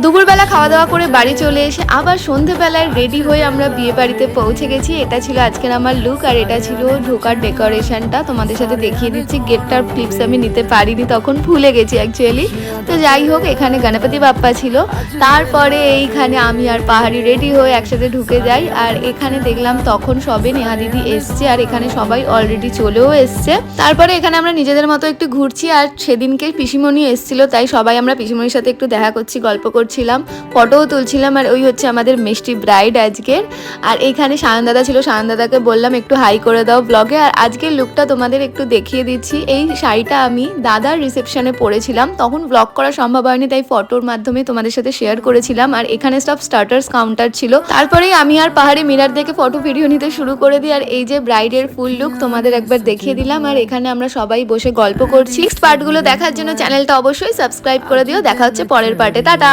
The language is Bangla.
দুপুরবেলা খাওয়া দাওয়া করে বাড়ি চলে এসে আবার সন্ধেবেলায় রেডি হয়ে আমরা বিয়ে বাড়িতে পৌঁছে গেছি। এটা ছিল আজকের আমার লুক, আর এটা ছিল ঢোকার ডেকোরেশনটা। তোমাদের সাথে দেখিয়ে দিচ্ছি। গেটটার ক্লিপস আমি নিতে পারিনি, তখন ভুলে গেছি অ্যাকচুয়ালি। তো যাই হোক, এখানে গণপতি বাপ্পা ছিল। তারপরে এইখানে আমি আর পাহাড়ি রেডি হয়ে একসাথে ঢুকে যাই। আর এখানে দেখলাম তখন সবে নেহা দিদি এসছে, আর এখানে সবাই অলরেডি চলেও এসছে। তারপরে এখানে আমরা নিজেদের মতো একটু ঘুরছি, আর সেদিনকে পিসিমণি এসেছিল, তাই সবাই আমরা পিসিমণির সাথে একটু দেখা করছি, গল্প করছিলাম, ফটোও তুলছিলাম। আর ওই হচ্ছে আমাদের মিষ্টি ব্রাইড আজকের। আর এইখানে সায়ন দাদা ছিল, সায়ন দাদাকে বললাম একটু হাই করে দাও ব্লগে। আর আজকের লুকটা তোমাদের একটু দেখিয়ে দিচ্ছি। এই শাড়িটা আমি দাদার রিসেপশনে পরেছিলাম, তখন ব্লগ করা সম্ভব হয়নি, তাই ফটোর মাধ্যমে তোমাদের সাথে শেয়ার করেছিলাম। আর এখানে সব স্টার্টার্স কাউন্টার ছিল। তারপরেই আমি আর পাহাড়ি মিরার দেখে ফটো ভিডিও নিতে শুরু করে দিই। আর এই যে ব্রাইডের ফুল লুক তোমাদের একবার দেখিয়ে দিলাম। আর এখানে আমরা সবাই বসে গল্প করছি। নেক্সট পার্টগুলো দেখার জন্য চ্যানেলটা অবশ্যই সাবস্ক্রাইব করে দিও। দেখা হচ্ছে পরের পার্টে। টাটা।